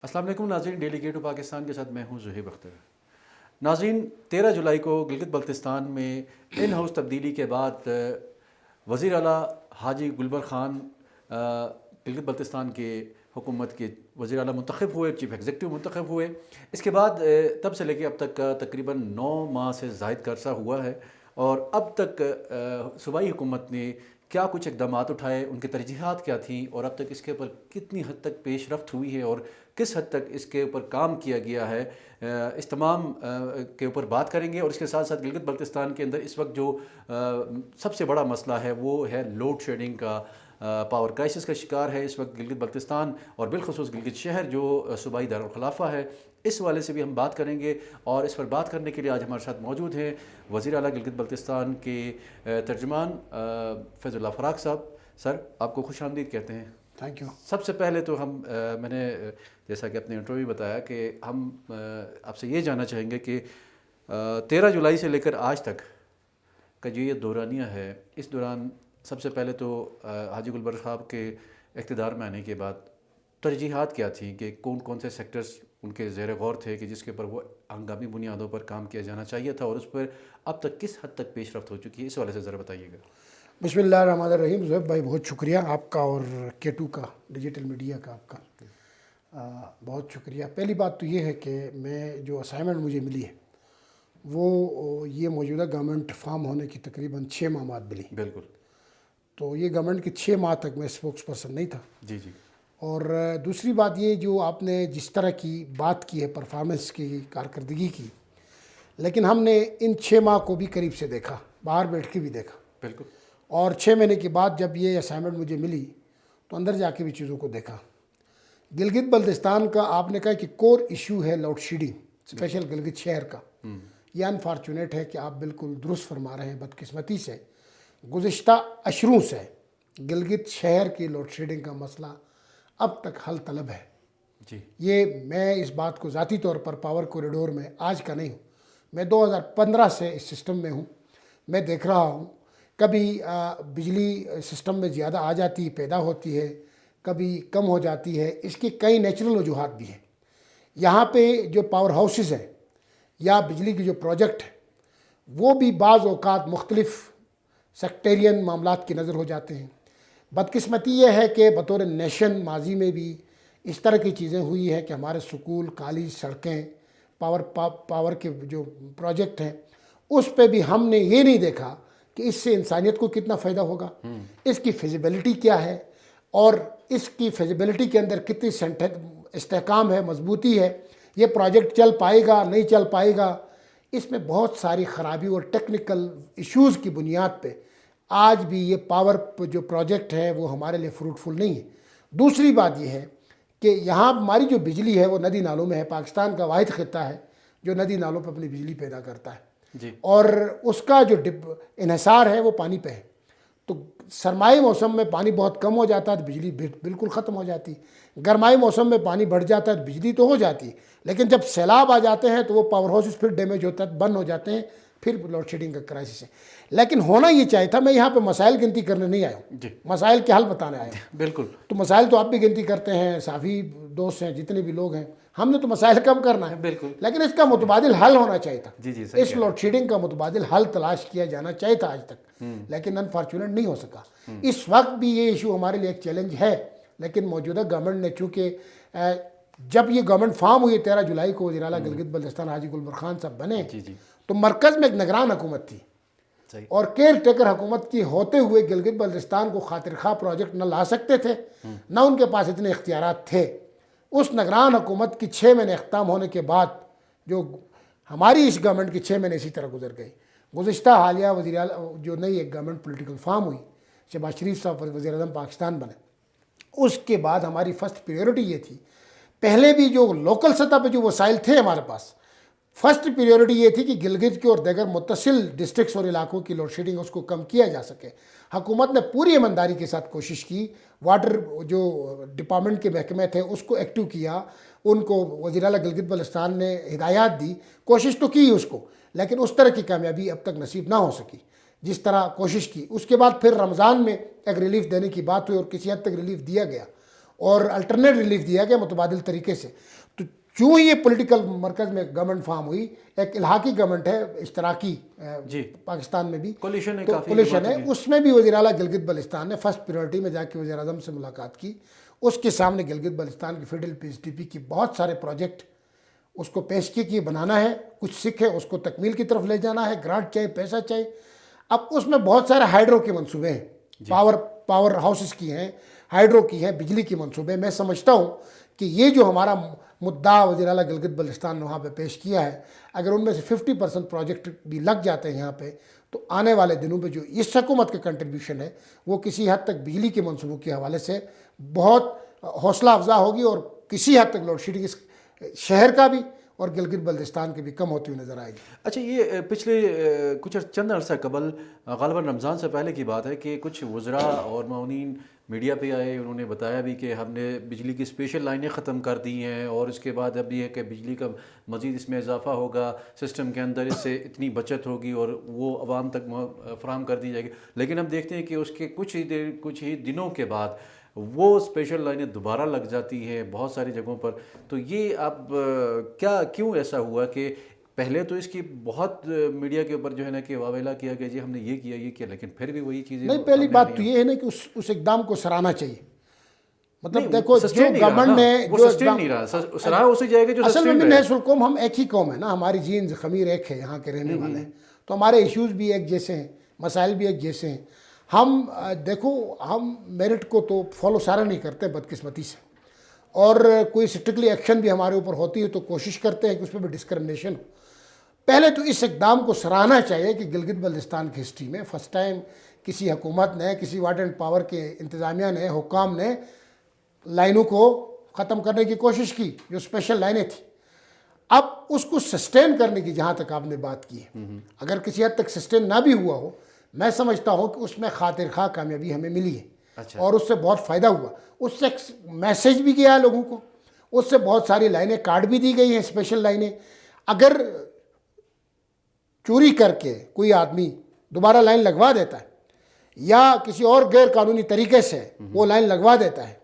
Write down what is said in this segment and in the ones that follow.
السلام علیکم ناظرین، ڈیلی گیٹ آف پاکستان کے ساتھ میں ہوں زہیب اختر۔ ناظرین، 13 جولائی کو گلگت بلتستان میں ان ہاؤس تبدیلی کے بعد وزیر اعلیٰ حاجی گلبر خان گلگت بلتستان کے حکومت کے وزیر اعلیٰ منتخب ہوئے، چیف ایگزیکٹو منتخب ہوئے۔ اس کے بعد تب سے لے کے اب تک کا تقریباً 9 ماہ سے زائد کا عرصہ ہوا ہے، اور اب تک صوبائی حکومت نے کیا کچھ اقدامات اٹھائے، ان کی ترجیحات کیا تھیں، اور اب تک اس کے اوپر کتنی حد تک پیش رفت ہوئی ہے اور کس حد تک اس کے اوپر کام کیا گیا ہے، اس تمام کے اوپر بات کریں گے۔ اور اس کے ساتھ ساتھ گلگت بلتستان کے اندر اس وقت جو سب سے بڑا مسئلہ ہے وہ ہے لوڈ شیڈنگ کا۔ پاور کرائسس کا شکار ہے اس وقت گلگت بلتستان، اور بالخصوص گلگت شہر جو صوبائی دارالخلافہ ہے۔ اس والے سے بھی ہم بات کریں گے، اور اس پر بات کرنے کے لیے آج ہمارے ساتھ موجود ہیں وزیر اعلیٰ گلگت بلتستان کے ترجمان فیض اللہ فراق صاحب۔ سر، آپ کو خوش آمدید کہتے ہیں۔ Thank you. سب سے پہلے تو میں نے جیسا کہ اپنے انٹرویو میں بتایا کہ ہم آپ سے یہ جاننا چاہیں گے کہ 13 جولائی سے لے کر آج تک کا جو یہ دورانیہ ہے، اس دوران سب سے پہلے تو حاجی گلبر صاحب کے اقتدار میں آنے کے بعد ترجیحات کیا تھیں کہ کون کون سے سیکٹرز ان کے زیر غور تھے کہ جس کے اوپر وہ ہنگامی بنیادوں پر کام کیا جانا چاہیے تھا، اور اس پر اب تک کس حد تک پیش رفت ہو چکی ہے، اس والے سے ذرا بتائیے گا۔ بسم اللہ الرحمن الرحیم۔ زہیب بھائی، بہت شکریہ آپ کا اور K2 کا، ڈیجیٹل میڈیا کا آپ کا بہت شکریہ۔ پہلی بات تو یہ ہے کہ میں جو اسائنمنٹ مجھے ملی ہے وہ یہ موجودہ گورنمنٹ فارم ہونے کی تقریباً 6 ماہ بعد ملی۔ بالکل۔ تو یہ گورنمنٹ کے 6 ماہ تک میں اسپوکس پرسن نہیں تھا۔ جی جی۔ اور دوسری بات یہ، جو آپ نے جس طرح کی بات کی ہے پرفارمنس کی، کارکردگی کی، لیکن ہم نے ان 6 ماہ کو بھی قریب سے دیکھا، باہر بیٹھ کے بھی دیکھا، بالکل۔ اور 6 مہینے کے بعد جب یہ اسائنمنٹ مجھے ملی تو اندر جا کے بھی چیزوں کو دیکھا۔ گلگت بلتستان کا آپ نے کہا کہ کور ایشو ہے لوڈ شیڈنگ، اسپیشل گلگت شہر کا۔ یہ انفارچونیٹ ہے کہ آپ بالکل درست فرما رہے ہیں۔ بدقسمتی سے گزشتہ اشروں سے گلگت شہر کی لوڈ شیڈنگ کا مسئلہ اب تک حل طلب ہے۔ جی۔ یہ میں اس بات کو ذاتی طور پر پاور کوریڈور میں آج کا نہیں ہوں، میں 2015 سے اس سسٹم میں ہوں۔ میں دیکھ رہا ہوں کبھی بجلی سسٹم میں زیادہ آ جاتی پیدا ہوتی ہے، کبھی کم ہو جاتی ہے۔ اس کی کئی نیچرل وجوہات بھی ہیں۔ یہاں پہ جو پاور ہاؤسز ہیں یا بجلی کے جو پروجیکٹ ہیں وہ بھی بعض اوقات مختلف سیکٹیرین معاملات کی نظر ہو جاتے ہیں۔ بدقسمتی یہ ہے کہ بطور نیشن ماضی میں بھی اس طرح کی چیزیں ہوئی ہیں کہ ہمارے سکول، کالج، سڑکیں، پاور کے جو پروجیکٹ ہیں اس پہ بھی ہم نے یہ نہیں دیکھا کہ اس سے انسانیت کو کتنا فائدہ ہوگا، اس کی فیزیبلٹی کیا ہے، اور اس کی فیزیبلٹی کے اندر کتنی استحکام ہے، مضبوطی ہے، یہ پروجیکٹ چل پائے گا نہیں چل پائے گا۔ اس میں بہت ساری خرابی اور ٹیکنیکل ایشوز کی بنیاد پہ آج بھی یہ پاور جو پروجیکٹ ہے وہ ہمارے لیے فروٹفل نہیں ہے۔ دوسری بات یہ ہے کہ یہاں ہماری جو بجلی ہے وہ ندی نالوں میں ہے۔ پاکستان کا واحد خطہ ہے جو ندی نالوں پہ اپنی بجلی پیدا کرتا ہے، جی۔ اور اس کا جو انحصار ہے وہ پانی پہ ہے۔ تو سرمائی موسم میں پانی بہت کم ہو جاتا ہے تو بجلی بالکل ختم ہو جاتی، گرمائی موسم میں پانی بڑھ جاتا ہے تو بجلی تو ہو جاتی ہے، لیکن جب سیلاب آ جاتے ہیں تو وہ پاور ہاؤسز پھر ڈیمیج ہوتا ہے، بند ہو جاتے ہیں، پھر لوڈ شیڈنگ کا کرائسس ہے۔ لیکن ہونا یہ چاہیے تھا، میں یہاں پہ مسائل گنتی کرنے نہیں آیا ہوں، جی۔ مسائل کے حل بتانے آیا ہوں۔ بالکل۔ تو مسائل تو آپ بھی گنتی کرتے ہیں، صحافی دوست ہیں، جتنے بھی لوگ ہیں، ہم نے تو مسائل کم کرنا ہے، بالکل، لیکن اس کا متبادل حل ہونا چاہیے تھا۔ جی جی، صحیح اس لوڈ شیڈنگ کا متبادل حل تلاش کیا جانا چاہیے تھا آج تک، لیکن انفارچونیٹ نہیں ہو سکا۔ اس وقت بھی یہ ایشو ہمارے لیے ایک چیلنج ہے، لیکن موجودہ گورنمنٹ نے چونکہ جب یہ گورنمنٹ فارم ہوئی 13 جولائی کو، وزیر اعلیٰ گلگت بلتستان حاجی گلبر خان صاحب بنے، جی جی، تو مرکز میں ایک نگران حکومت تھی، صحیح، اور کیئر ٹیکر حکومت کی ہوتے ہوئے گلگت بلتستان کو خاطر خواہ پروجیکٹ نہ لا سکتے تھے، نہ ان کے پاس اتنے اختیارات تھے۔ اس نگران حکومت کی 6 مہینے اختتام ہونے کے بعد جو ہماری اس گورنمنٹ کی 6 مہینے اسی طرح گزر گئے۔ گزشتہ حالیہ وزیر اعلیٰ جو نئی ایک گورنمنٹ پولیٹیکل فارم ہوئی، شہباز شریف صاحب وزیر اعظم پاکستان بنے، اس کے بعد ہماری فرسٹ پریورٹی یہ تھی، پہلے بھی جو لوکل سطح پہ جو وسائل تھے ہمارے پاس، فرسٹ پریورٹی یہ تھی کہ گلگت کے اور دیگر متصل ڈسٹرکٹس اور علاقوں کی لوڈ شیڈنگ اس کو کم کیا جا سکے۔ حکومت نے پوری ایمانداری کے ساتھ کوشش کی، واٹر جو ڈپارٹمنٹ کے محکمے تھے اس کو ایکٹیو کیا، ان کو وزیر اعلیٰ گلگت بلتستان نے ہدایات دی، کوشش تو کی اس کو، لیکن اس طرح کی کامیابی اب تک نصیب نہ ہو سکی جس طرح کوشش کی۔ اس کے بعد پھر رمضان میں ایک ریلیف دینے کی بات ہوئی اور کسی حد تک ریلیف دیا گیا، اور الٹرنیٹ ریلیف دیا گیا متبادل طریقے سے. تو جو یہ پولیٹیکل مرکز میں گورنمنٹ فارم ہوئی, ایک الحاقی گورنمنٹ ہے اشتراکی جی پاکستان میں بھی کولیشن ہے, تو کافی کولیشن ہے, اس میں بھی وزیر اعلیٰ گلگت بلتستان نے فرسٹ پریورٹی میں جا کے وزیر اعظم سے ملاقات کی. اس کے سامنے گلگت بلتستان کی federal P S T P کی بہت سارے پروجیکٹ اس کو پیش کیے کہ یہ بنانا ہے, کچھ سکھ ہے اس کو تکمیل کی طرف لے جانا ہے, گرانٹ چاہیے, پیسہ چاہیے. اب اس میں بہت سارے ہائیڈرو کے منصوبے ہیں, پاور ہاؤسز کی ہیں, ہائیڈرو کی ہیں, بجلی کی منصوبے. میں سمجھتا ہوں کہ یہ جو ہمارا مدعا وزیر اعلیٰ گلگت بلتستان نے وہاں پہ پیش کیا ہے, اگر ان میں سے 50% پروجیکٹ بھی لگ جاتے ہیں یہاں پہ, تو آنے والے دنوں میں جو اس حکومت کا کنٹریبیوشن ہے وہ کسی حد تک بجلی کے منصوبوں کے حوالے سے بہت حوصلہ افزا ہوگی, اور کسی حد تک لوڈ شیڈنگ اس شہر کا بھی اور گلگت بلتستان کی بھی کم ہوتی ہوئی نظر آئے گی. اچھا, یہ پچھلے کچھ چند عرصہ قبل غالباً رمضان سے پہلے کی بات ہے کہ کچھ وزراء اور معاونین میڈیا پہ آئے, انہوں نے بتایا بھی کہ ہم نے بجلی کی اسپیشل لائنیں ختم کر دی ہیں, اور اس کے بعد اب یہ ہے کہ بجلی کا مزید اس میں اضافہ ہوگا سسٹم کے اندر, اس سے اتنی بچت ہوگی اور وہ عوام تک فراہم کر دی جائے گی. لیکن ہم دیکھتے ہیں کہ اس کے کچھ ہی دنوں کے بعد وہ اسپیشل لائنیں دوبارہ لگ جاتی ہیں بہت ساری جگہوں پر. تو یہ اب کیوں ایسا ہوا کہ پہلے تو اس کی بہت میڈیا کے اوپر جو ہے نا کہ واویلا کیا کہ جی ہم نے یہ کیا, لیکن پھر بھی وہی چیزیں نہیں, پہلی بات تو یہ ہے نا کہ اس اقدام کو سراہنا چاہیے. مطلب دیکھو جو گورنمنٹ نے جو سسٹین نہیں رہا, سراہ اسی جائے گا جو اصل میں سسٹین بھی رہے. نیس القوم ہم ایک ہی قوم ہے نا, ہماری جینز خمیر ایک ہے, یہاں کے رہنے والے ہیں, تو ہمارے ایشوز بھی ایک جیسے ہیں, مسائل بھی ایک جیسے ہیں. ہم دیکھو ہم میرٹ کو تو فالو سارا نہیں کرتے بدقسمتی سے, اور کوئی اسٹرکٹلی ایکشن بھی ہمارے اوپر ہوتی ہے تو کوشش کرتے ہیں کہ اس پہ بھی ڈسکرمنیشن ہو. پہلے تو اس اقدام کو سراہنا چاہیے کہ گلگت بلتستان کی ہسٹری میں فرسٹ ٹائم کسی حکومت نے, کسی واٹر اینڈ پاور کے انتظامیہ نے, حکام نے لائنوں کو ختم کرنے کی کوشش کی جو اسپیشل لائنیں تھیں. اب اس کو سسٹین کرنے کی جہاں تک آپ نے بات کی ہے, اگر کسی حد تک سسٹین نہ بھی ہوا ہو, میں سمجھتا ہوں کہ اس میں خاطر خواہ کامیابی ہمیں ملی ہے. اچھا. اور اس سے بہت فائدہ ہوا, اس سے میسیج بھی گیا ہے لوگوں کو, اس سے بہت ساری لائنیں کاٹ بھی دی گئی ہیں اسپیشل لائنیں. اگر چوری کر کے کوئی آدمی دوبارہ لائن لگوا دیتا ہے یا کسی اور غیر قانونی طریقے سے وہ لائن لگوا دیتا ہے,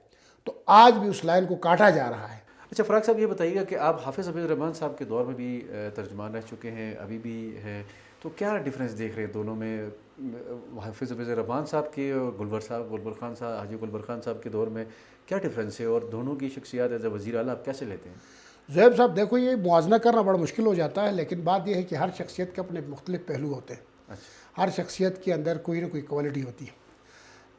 تو آج بھی اس لائن کو کاٹا جا رہا ہے. اچھا فراق صاحب, یہ بتائیے گا کہ آپ حافظ الرحمان صاحب کے دور میں بھی ترجمان رہ چکے ہیں, ابھی بھی ہیں, تو کیا ڈفرینس دیکھ رہے ہیں دونوں میں, حافظ الرحمان صاحب کے اور گلبر خان صاحب, حاجی گلبر خان صاحب کے دور میں کیا ڈفرینس ہے, اور دونوں کی شخصیات ایز اے وزیر اعلیٰ آپ کیسے لیتے ہیں؟ زہیب صاحب دیکھو, یہ موازنہ کرنا بڑا مشکل ہو جاتا ہے, لیکن بات یہ ہے کہ ہر شخصیت کے اپنے مختلف پہلو ہوتے ہیں. اچھا. ہر شخصیت کے اندر کوئی نہ کوئی کوالٹی ہوتی ہے.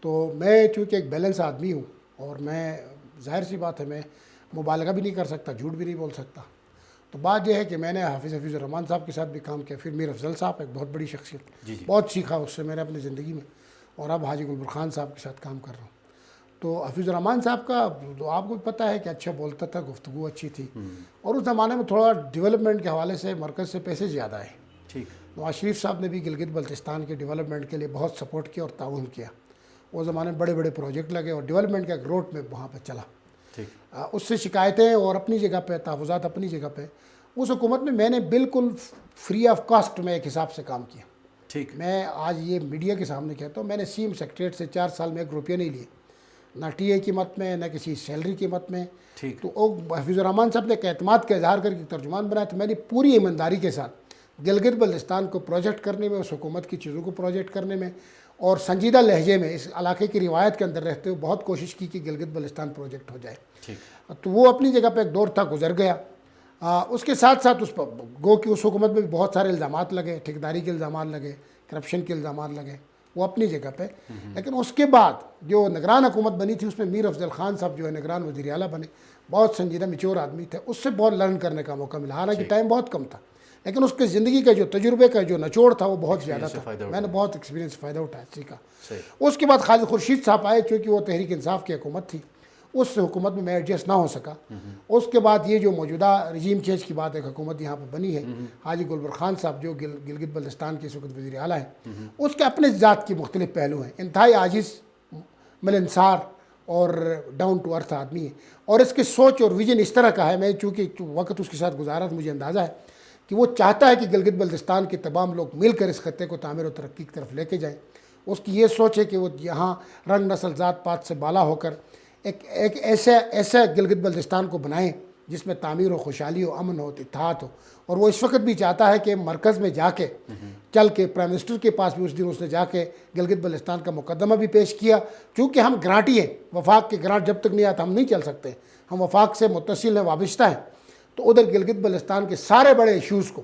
تو میں چونکہ ایک بیلنس آدمی ہوں, اور میں ظاہر سی بات ہے میں مبالغہ بھی نہیں کر سکتا, جھوٹ بھی نہیں بول سکتا. تو بات یہ ہے کہ میں نے حافظ الرحمان صاحب کے ساتھ بھی کام کیا, پھر میر افضل صاحب ایک بہت بڑی شخصیت, بہت سیکھا اس سے میں نے اپنی زندگی میں, اور اب حاجی گلبر خان صاحب کے ساتھ کام کر رہا ہوں. تو حافظ الرحمان صاحب کا تو آپ کو پتہ ہے کہ اچھا بولتا تھا, گفتگو اچھی تھی, اور اس زمانے میں تھوڑا ڈیولپمنٹ کے حوالے سے مرکز سے پیسے زیادہ آئے. ٹھیک. نواز شریف صاحب نے بھی گلگت بلتستان کے ڈیولپمنٹ کے لیے بہت سپورٹ کیا اور تعاون کیا. وہ زمانے میں بڑے بڑے پروجیکٹ لگے اور ڈیولپمنٹ کا گروتھ میں وہاں پہ چلا. اس سے شکایتیں اور اپنی جگہ پہ تحفظات اپنی جگہ پہ. اس حکومت میں نے بالکل فری آف کاسٹ میں ایک حساب سے کام کیا. ٹھیک. میں آج یہ میڈیا کے سامنے کہتا ہوں, میں نے سی ایم سیکریٹریٹ سے 4 سال میں 1 روپیہ نہیں لیے, نہ ٹی اے کی مت میں, نہ کسی سیلری کی مت میں. ٹھیک. تو حافظ الرحمان صاحب نے ایک اعتماد کا اظہار کر کے ترجمان بنایا, تو میں نے پوری ایمانداری کے ساتھ گلگت بلتستان کو پروجیکٹ کرنے میں, اس حکومت کی چیزوں کو پروجیکٹ کرنے میں, اور سنجیدہ لہجے میں اس علاقے کی روایت کے اندر رہتے ہوئے بہت کوشش کی کہ گلگت بلتستان پروجیکٹ ہو جائے. تو وہ اپنی جگہ پہ ایک دور تھا, گزر گیا. اس کے ساتھ ساتھ اس پر گو کہ اس حکومت میں بھی بہت سارے الزامات لگے, ٹھیکیداری کے الزامات لگے, کرپشن کے الزامات لگے, وہ اپنی جگہ پہ. لیکن اس کے بعد جو نگران حکومت بنی تھی اس میں میر افضل خان صاحب جو ہے نگران وزیر اعلیٰ بنے, بہت سنجیدہ میچور آدمی تھے, اس سے بہت لرن کرنے کا موقع ملا. حالانکہ ٹائم بہت کم تھا, لیکن اس کے زندگی کا جو تجربے کا جو نچوڑ تھا وہ بہت زیادہ تھا. میں نے بہت ایکسپیرینس فائدہ اٹھایا, سیکھا. اس کے بعد خالد خورشید صاحب آئے, چونکہ وہ تحریک انصاف کی حکومت تھی, اس حکومت میں ایڈجسٹ نہ ہو سکا. اس کے بعد یہ جو موجودہ رجیم چینج کی بات, ایک حکومت یہاں پہ بنی ہے, حاجی گلبر خان صاحب جو گلگت بلتستان کے اس وقت وزیر اعلیٰ ہیں, اس کے اپنے ذات کی مختلف پہلو ہیں. انتہائی عاجز, ملنسار اور ڈاؤن ٹو ارتھ آدمی ہے, اور اس کے سوچ اور ویژن اس طرح کا ہے. میں چونکہ وقت اس کے ساتھ گزارا تو مجھے اندازہ ہے کہ وہ چاہتا ہے کہ گلگت بلتستان کے تمام لوگ مل کر اس خطے کو تعمیر و ترقی کی طرف لے کے جائیں. اس کی یہ سوچ ہے کہ وہ یہاں رنگ نسل ذات پات سے بالا ہو کر ایک ایسا گلگت بلتستان کو بنائیں جس میں تعمیر و خوشحالی ہو، امن ہو، اتحاد ہو. اور وہ اس وقت بھی چاہتا ہے کہ مرکز میں جا کے چل کے پرائم منسٹر کے پاس بھی اس دن اس نے جا کے گلگت بلتستان کا مقدمہ بھی پیش کیا. چونکہ ہم گرانٹی ہیں، وفاق کے گرانٹ جب تک نہیں آتا ہم نہیں چل سکتے، ہم وفاق سے متصل ہیں، وابستہ ہیں. تو ادھر گلگت بلتستان کے سارے بڑے ایشوز کو،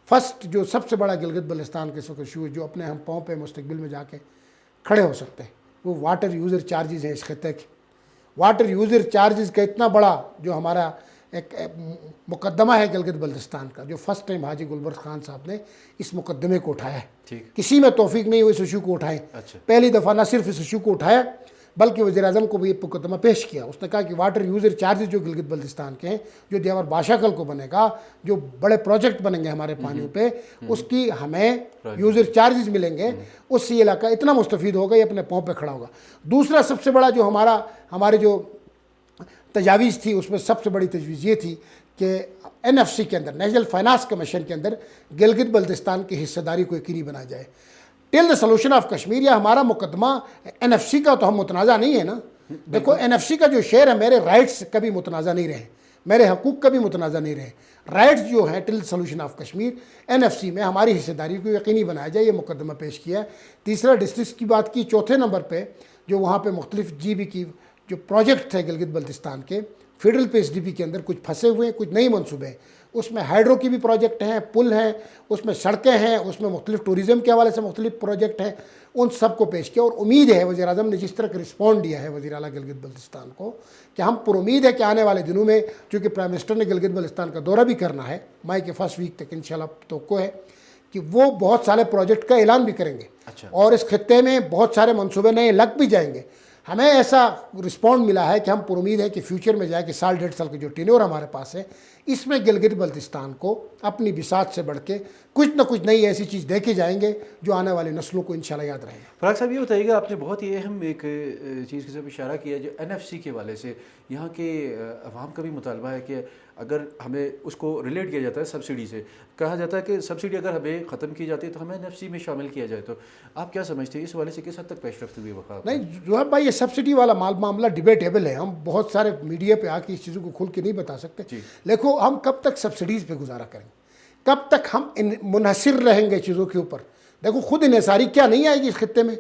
فرسٹ جو سب سے بڑا گلگت بلتستان کے اس وقت ایشو جو اپنے ہم پاؤں پہ مستقبل میں جا کے کھڑے ہو سکتے ہیں، وہ واٹر یوزر چارجز ہیں. اس خطے کے واٹر یوزر چارجز کا اتنا بڑا جو ہمارا ایک مقدمہ ہے گلگت بلتستان کا، جو فرسٹ ٹائم حاجی گلبر خان صاحب نے اس مقدمے کو اٹھایا ہے. کسی میں توفیق نہیں ہوئی اس ایشو کو اٹھائیں. پہلی دفعہ نہ صرف اس ایشو کو اٹھایا بلکہ وزیر اعظم کو بھی یہ مقدمہ پیش کیا. اس نے کہا کہ واٹر یوزر چارجز جو گلگت بلتستان کے ہیں، جو دیور بادشاہ کل کو بنے گا، جو بڑے پروجیکٹ بنیں گے ہمارے پانیوں پہ، اس کی ہمیں یوزر چارجز ملیں گے. اس سے یہ علاقہ اتنا مستفید ہوگا، یہ اپنے پاؤں پہ کھڑا ہوگا. دوسرا سب سے بڑا جو ہمارے جو تجاویز تھی، اس میں سب سے بڑی تجویز یہ تھی کہ NFC کے اندر، نیشنل فائنانس کمیشن کے اندر گلگت بلتستان کی حصہ داری کو یقینی بنایا جائے. ٹل دا سولوشن آف کشمیر، یا ہمارا مقدمہ NFC کا تو ہم متنازع نہیں ہے نا. دیکھو NFC کا جو شیئر ہے، میرے رائٹس کبھی متنازع نہیں رہے، میرے حقوق کبھی متنازع نہیں رہے. رائٹس جو ہیں ٹل سولوشن آف کشمیر NFC میں ہماری حصہ داری کو یقینی بنایا جائے، یہ مقدمہ پیش کیا ہے. تیسرا ڈسٹرکٹس کی بات کی. چوتھے نمبر پہ جو وہاں پہ مختلف GB کی جو پروجیکٹ تھے گلگت بلتستان کے، فیڈرل پہ SDP کے اندر کچھ پھنسے ہوئے ہیں، کچھ نئی منصوبے ہیں. اس میں ہائیڈرو کی بھی پروجیکٹ ہیں، پل ہیں، اس میں سڑکیں ہیں، اس میں مختلف ٹوریزم کے حوالے سے مختلف پروجیکٹ ہیں. ان سب کو پیش کیا. اور امید ہے وزیر اعظم نے جس طرح کا رسپونڈ دیا ہے وزیر اعلیٰ گلگت بلتستان کو، کہ ہم پر امید ہے کہ آنے والے دنوں میں، چونکہ پرائم منسٹر نے گلگت بلتستان کا دورہ بھی کرنا ہے مئی کے فرسٹ ویک تک انشاءاللہ، توقع ہے کہ وہ بہت سارے پروجیکٹ کا اعلان بھی کریں گے. اور اس خطے میں بہت سارے منصوبے نئے لگ بھی جائیں گے. ہمیں ایسا رسپونڈ ملا ہے کہ ہم پر امید ہے کہ فیوچر میں جائے کہ سال 1.5 سال کا جو ٹینیور ہمارے پاس ہے، اس میں گلگت بلتستان کو اپنی بساط سے بڑھ کے کچھ نہ کچھ نئی ایسی چیز دے کے جائیں گے جو آنے والی نسلوں کو انشاءاللہ یاد رہے گا. فراق صاحب یہ بتائیے گا، آپ نے بہت ہی اہم ایک چیز کی طرف اشارہ کیا جو NFC کے حوالے سے. یہاں کے عوام کا بھی مطالبہ ہے کہ اگر ہمیں اس کو ریلیٹ کیا جاتا ہے سبسڈی سے، کہا جاتا ہے کہ سبسڈی اگر ہمیں ختم کی جاتی ہے تو ہمیں NFC میں شامل کیا جائے. تو آپ کیا سمجھتے ہیں اس حوالے سے کس حد تک پیش رفت ہوئی وفاق؟ نہیں جواب بھائی، یہ سبسڈی والا معاملہ ڈیبیٹیبل ہے. ہم بہت سارے میڈیا پہ آ کے اس چیزوں کو کھل کے نہیں بتا سکتے. دیکھو ہم کب تک سبسڈیز پہ گزارا کریں گے، کب تک ہم منحصر رہیں گے چیزوں کے اوپر. دیکھو خود انحصاری کیا نہیں آئے گی اس خطے میں.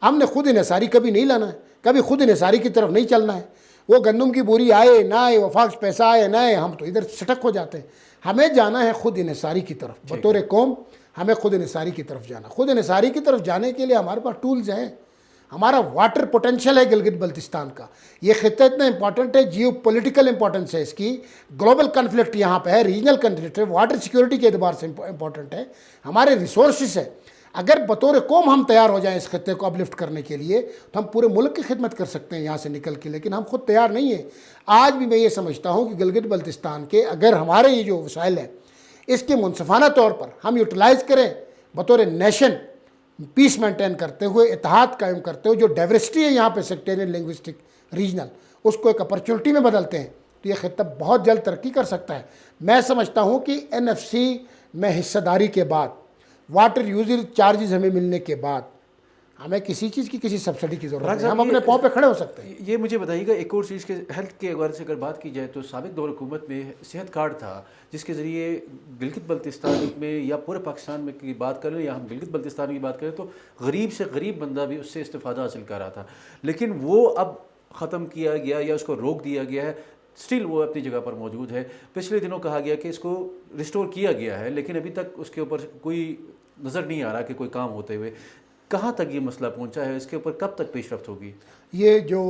ہم نے خود انحصاری کبھی نہیں لانا ہے، کبھی خود انحصاری کی طرف نہیں چلنا ہے. وہ گندم کی بوری آئے نہ آئے، وفاق پیسہ آئے نہ آئے، ہم تو ادھر سٹک ہو جاتے ہیں. ہمیں جانا ہے خود انحصاری کی طرف. بطور قوم ہمیں خود انحصاری کی طرف جانا. خود انحصاری کی طرف جانے کے لیے ہمارے پاس ٹولز ہیں. ہمارا واٹر پوٹینشیل ہے گلگت بلتستان کا. یہ خطہ اتنا امپورٹنٹ ہے، جیو پولیٹیکل امپورٹنس ہے اس کی، گلوبل کنفلکٹ یہاں پہ ہے، ریجنل کنفلکٹ ہے، واٹر سیکیورٹی کے اعتبار سے امپورٹنٹ ہے. ہمارے ریسورسز ہے. اگر بطور قوم ہم تیار ہو جائیں اس خطے کو اپ لفٹ کرنے کے لیے تو ہم پورے ملک کی خدمت کر سکتے ہیں یہاں سے نکل کے، لیکن ہم خود تیار نہیں ہیں. آج بھی میں یہ سمجھتا ہوں کہ گلگت بلتستان کے اگر ہمارے یہ جو وسائل ہیں اس کے منصفانہ طور پر ہم یوٹیلائز کریں، بطور نیشن پیس مینٹین کرتے ہوئے، اتحاد قائم کرتے ہوئے، جو ڈائیورسٹی ہے یہاں پہ سیکٹیرین، لنگوسٹک، ریجنل، اس کو ایک اپرچونٹی میں بدلتے ہیں تو یہ خطہ بہت جلد ترقی کر سکتا ہے. میں سمجھتا ہوں کہ NFC میں حصہ داری کے بعد، واٹر یوزر چارجز ہمیں ملنے کے بعد، ہمیں کسی چیز کی کسی سبسڈی کی ضرورت نہیں، ہم اپنے پاؤں پہ کھڑے ہو سکتے ہیں. یہ مجھے بتائیے گا ایک اور چیز کے ہیلتھ کے حوالے سے اگر بات کی جائے تو سابق دور حکومت میں صحت کارڈ تھا جس کے ذریعے گلگت بلتستان میں یا پورے پاکستان میں کی بات کریں یا ہم گلگت بلتستان کی بات کریں تو غریب سے غریب بندہ بھی اس سے استفادہ حاصل کر رہا تھا. لیکن وہ اب ختم کیا گیا یا اس کو روک دیا گیا ہے. اسٹل وہ اپنی جگہ پر موجود ہے. پچھلے دنوں کہا گیا کہ اس کو ریسٹور کیا گیا ہے لیکن ابھی تک اس کے اوپر کوئی نظر نہیں آ رہا کہ کوئی کام ہوتے ہوئے. کہاں تک یہ مسئلہ پہنچا ہے، اس کے اوپر کب تک پیش رفت ہوگی؟ یہ جو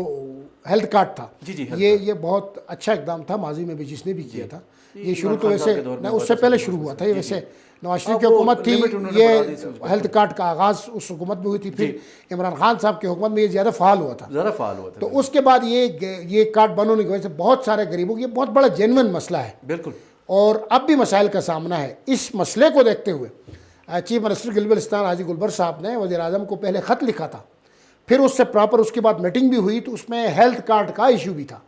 ہیلتھ کارڈ تھا، جی یہ بہت اچھا اقدام تھا ماضی میں بھی جس نے بھی کیا تھا. یہ شروع تو ویسے اس سے پہلے شروع ہوا تھا. یہ ویسے نواز شریف کی حکومت تھی، یہ ہیلتھ کارڈ کا آغاز اس حکومت میں ہوئی تھی. پھر عمران خان صاحب کی حکومت میں یہ زیادہ فعال ہوا تھا. تو اس کے بعد یہ کارڈ بند ہونے کی وجہ سے بہت سارے غریبوں کی یہ بہت بڑا جینوئن مسئلہ ہے. بالکل. اور اب بھی مسائل کا سامنا ہے. اس مسئلے کو دیکھتے ہوئے چیف منسٹر گلگت بلتستان حاجی گلبر صاحب نے وزیر اعظم کو پہلے خط لکھا تھا، پھر اس سے پراپر اس کے بعد میٹنگ بھی ہوئی تو اس میں ہیلتھ کارڈ کا ایشو بھی تھا.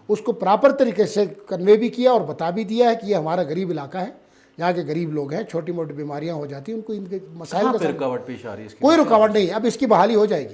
اس کو پراپر طریقے سے کنوے بھی کیا اور بتا بھی دیا ہے کہ یہ ہمارا غریب علاقہ ہے، یہاں کے غریب لوگ ہیں، چھوٹی موٹی بیماریاں ہو جاتی ہیں، ان کو ان کے مسائل کا رکاوٹ پیش آ رہی ہے. کوئی رکاوٹ نہیں ہے. اب اس کی بحالی ہو جائے گی.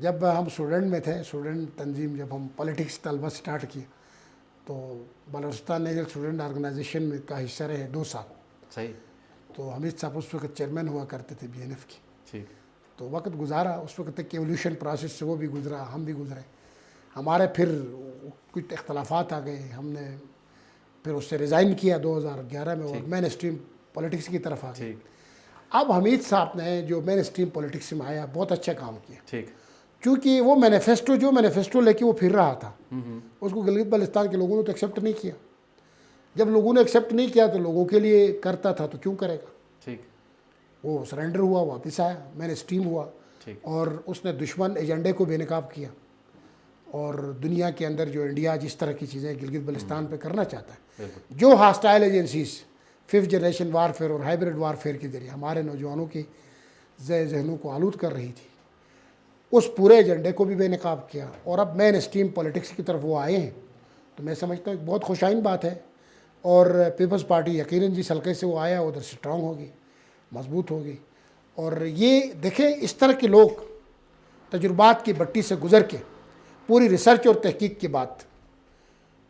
جب ہم اسٹوڈنٹ میں تھے، اسٹوڈنٹ تنظیم جب ہم پولیٹکس طلبہ سٹارٹ کیے تو بلوچستان نیشنل اسٹوڈنٹ آرگنائزیشن میں کا حصہ رہے 2 سال. صحیح. تو حمید صاحب اس وقت چیئرمین ہوا کرتے تھے BNF کی. ٹھیک. تو وقت گزارا، اس وقت ایک ایولیوشن پروسیس سے وہ بھی گزرا، ہم بھی گزرے. ہمارے پھر کچھ اختلافات آ گئے، ہم نے پھر اس سے ریزائن کیا 2011 میں اور مین اسٹریم پولیٹکس کی طرف آ گئے. اب حمید صاحب نے جو مین اسٹریم پولیٹکس میں آیا بہت اچھا کام کیا. ٹھیک. چونکہ وہ مینیفیسٹو لے کے وہ پھر رہا تھا، اس کو گلگت بلتستان کے لوگوں نے تو ایکسیپٹ نہیں کیا. جب لوگوں نے ایکسیپٹ نہیں کیا تو لوگوں کے لیے کرتا تھا تو کیوں کرے گا. ٹھیک. وہ سرنڈر ہوا، واپس آیا، مین اسٹریم ہوا اور اس نے دشمن ایجنڈے کو بے نقاب کیا. اور دنیا کے اندر جو انڈیا جس طرح کی چیزیں گلگت بلتستان پہ کرنا چاہتا ہے، جو hostile agencies 5th generation warfare اور ہائیبرڈ وارفیئر کے ذریعے ہمارے نوجوانوں کی ذہنوں کو آلود کر رہی تھی، اس پورے ایجنڈے کو بھی بے نقاب کیا. اور اب مین اسٹریم پولیٹکس کی طرف وہ آئے ہیں تو میں سمجھتا ہوں ایک بہت خوشائن بات ہے. اور پیپلز پارٹی یقیناً جس حلقے سے وہ آیا ادھر اسٹرانگ ہوگی، مضبوط ہوگی. اور یہ دیکھیں اس طرح کے لوگ تجربات کی بٹی سے گزر کے پوری ریسرچ اور تحقیق کے بعد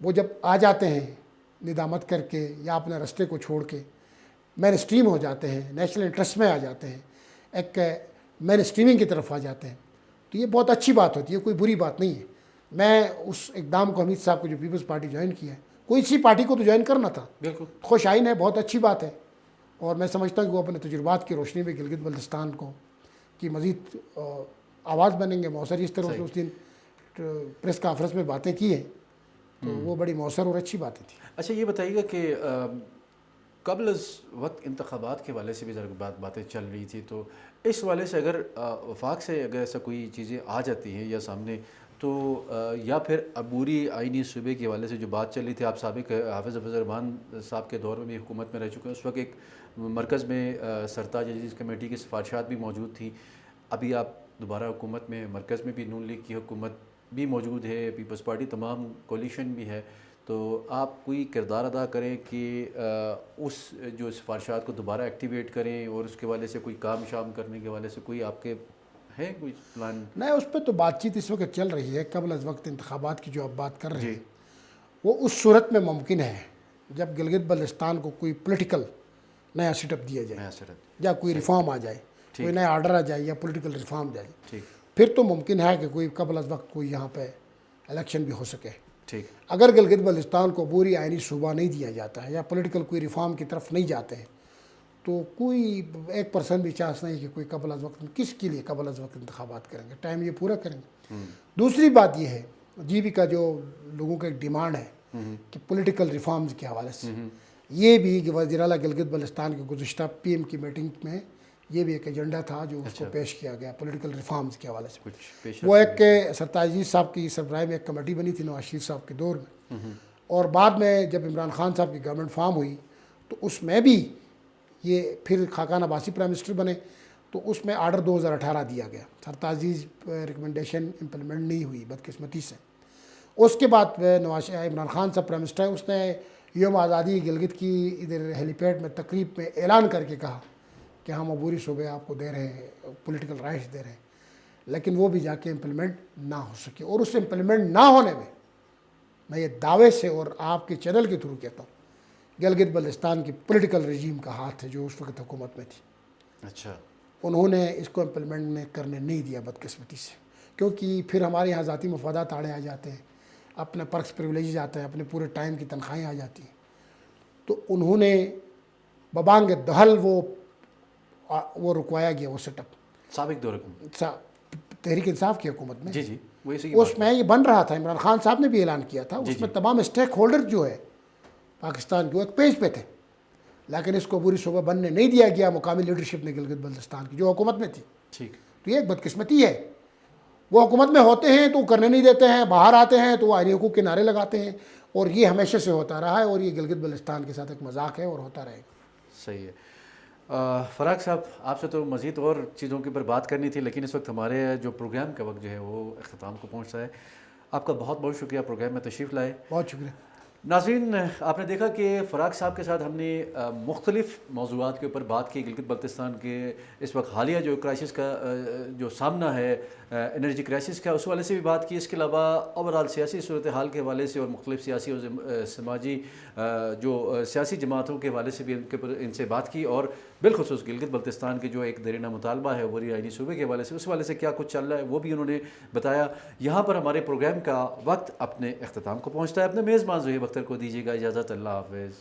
وہ جب آ جاتے ہیں ندامت کر کے یا اپنے رستے کو چھوڑ کے مین اسٹریم ہو جاتے ہیں، نیشنل انٹرسٹ میں آ جاتے ہیں، ایک مین اسٹریمنگ کی طرف آ جاتے ہیں، تو یہ بہت اچھی بات ہوتی ہے، کوئی بری بات نہیں ہے. میں اس اقدام کو حمید صاحب کو جو پیپلز پارٹی جوائن کیا ہے، کوئی اسی پارٹی کو تو جوائن کرنا تھا، بالکل خوش آئین ہے، بہت اچھی بات ہے. اور میں سمجھتا ہوں کہ وہ اپنے تجربات کی روشنی میں گلگت بلتستان کو کی مزید آواز بنیں گے مؤثر. اس طرح سے اس دن پریس کانفرنس میں باتیں کی ہیں تو وہ بڑی مؤثر اور اچھی باتیں تھیں. اچھا یہ بتائیے گا کہ قبل از وقت انتخابات کے والے سے بھی ذرا باتیں چل رہی تھی، تو اس والے سے اگر وفاق سے اگر ایسا کوئی چیزیں آ جاتی ہیں یا سامنے تو یا پھر عبوری آئینی صوبے کے حوالے سے جو بات چل رہی تھی، آپ سابق حافظ الرحمان صاحب کے دور میں بھی حکومت میں رہ چکے ہیں، اس وقت ایک مرکز میں سرتاج عزیز کمیٹی کی سفارشات بھی موجود تھیں. ابھی آپ دوبارہ حکومت میں، مرکز میں بھی نون لیگ کی حکومت بھی موجود ہے، پیپلز پارٹی تمام کولیشن بھی ہے، تو آپ کوئی کردار ادا کریں کہ اس جو سفارشات کو دوبارہ ایکٹیویٹ کریں اور اس کے حوالے سے کوئی کام شام کرنے کے حوالے سے کوئی آپ کے ہے کوئی پلان؟ نہیں، اس پہ تو بات چیت اس وقت چل رہی ہے. قبل از وقت انتخابات کی جو آپ بات کر رہے ہیں وہ اس صورت میں ممکن ہے جب گلگت بلتستان کو کوئی پولیٹیکل نیا سیٹ اپ دیا جائے یا کوئی ریفارم آ جائے، کوئی نیا آرڈر آ جائے یا پولیٹیکل ریفارم جائے، پھر تو ممکن ہے کہ کوئی قبل از وقت کوئی یہاں پہ الیکشن بھی ہو سکے. اگر گلگت بلتستان کو عبوری آئینی صوبہ نہیں دیا جاتا ہے یا پولیٹیکل کوئی ریفارم کی طرف نہیں جاتے ہیں تو کوئی 1% بھی چانس نہیں کہ کوئی قبل از وقت، کس کے لیے قبل از وقت انتخابات کریں گے، ٹائم یہ پورا کریں گے. دوسری بات یہ ہے بھی کا جو لوگوں کا ایک ڈیمانڈ ہے کہ پولیٹیکل ریفارمز کے حوالے سے یہ بھی کہ وزیر اعلیٰ گلگت بلتستان کے گزشتہ PM کی میٹنگ میں یہ بھی ایک ایجنڈا تھا جو اس کو پیش کیا گیا پولیٹیکل ریفارمز کے حوالے سے. وہ ایک سرتاج عزیز صاحب کی سربراہی میں ایک کمیٹی بنی تھی نواز شریف صاحب کے دور میں، اور بعد میں جب عمران خان صاحب کی گورنمنٹ فارم ہوئی تو اس میں بھی یہ پھر خاقان عباسی پرائم منسٹر بنے تو اس میں آرڈر 2018 دیا گیا. سرتاج عزیز ریکمنڈیشن امپلیمنٹ نہیں ہوئی بدقسمتی سے. اس کے بعد عمران خان صاحب پرائم منسٹر ہیں، اس نے یوم آزادی گلگت کی ادھر ہیلی پیڈ میں تقریب میں اعلان کر کے کہا کہ ہم عبوری صوبے آپ کو دے رہے ہیں، پولیٹیکل رائٹس دے رہے ہیں، لیکن وہ بھی جا کے امپلیمنٹ نہ ہو سکے. اور اس امپلیمنٹ نہ ہونے میں یہ دعوے سے اور آپ کے چینل کے تھرو کہتا ہوں گلگت بلتستان کی پولیٹیکل رجیم کا ہاتھ ہے جو اس وقت حکومت میں تھی. اچھا، انہوں نے اس کو امپلیمنٹ کرنے نہیں دیا بدقسمتی سے، کیونکہ پھر ہمارے یہاں ذاتی مفادات آڑے آ جاتے ہیں، اپنے پرکس پریولیجز آتے ہیں، اپنے پورے ٹائم کی تنخواہیں آ جاتی ہیں. تو انہوں نے ببانگ دہل وہ رکوایا گیا وہ سیٹ اپ سابق دور تحریک انصاف کی حکومت میں. جی اس میں یہ بن رہا تھا، عمران خان صاحب نے بھی اعلان کیا تھا، اس میں تمام اسٹیک ہولڈر جو ہے پاکستان کے ایک پیج پہ تھے، لیکن اس کو عبوری صوبہ بننے نہیں دیا گیا مقامی لیڈرشپ نے گلگت بلتستان کی جو حکومت میں تھی. تو یہ ایک بدقسمتی ہے، وہ حکومت میں ہوتے ہیں تو کرنے نہیں دیتے ہیں، باہر آتے ہیں تو وہ آئینی حقوق کے نعرے لگاتے ہیں، اور یہ ہمیشہ سے ہوتا رہا ہے اور یہ گلگت بلتستان کے ساتھ ایک مذاق ہے اور ہوتا رہے گا. صحیح ہے. فراق صاحب، آپ سے تو مزید اور چیزوں کے اوپر بات کرنی تھی، لیکن اس وقت ہمارے جو پروگرام کا وقت جو ہے وہ اختتام کو پہنچتا ہے. آپ کا بہت بہت شکریہ پروگرام میں تشریف لائے. بہت شکریہ. ناظرین، آپ نے دیکھا کہ فراق صاحب کے ساتھ ہم نے مختلف موضوعات کے اوپر بات کی، گلگت بلتستان کے اس وقت حالیہ جو کرائسس کا جو سامنا ہے، انرجی کرائسس کا، اس حوالے سے بھی بات کی۔ اس کے علاوہ اوورال سیاسی صورتحال کے حوالے سے اور مختلف سیاسی اور سماجی جو سیاسی جماعتوں کے حوالے سے بھی ان سے بات کی، اور بالخصوص گلگت بلتستان کے جو ایک دیرینہ مطالبہ ہے وری آئینی صوبے کے حوالے سے، اس حوالے سے کیا کچھ چل رہا ہے وہ بھی انہوں نے بتایا۔ یہاں پر ہمارے پروگرام کا وقت اپنے اختتام کو پہنچتا ہے۔ اپنے میزبان زہیب اختر کو دیجیے گا اجازت۔ اللہ حافظ۔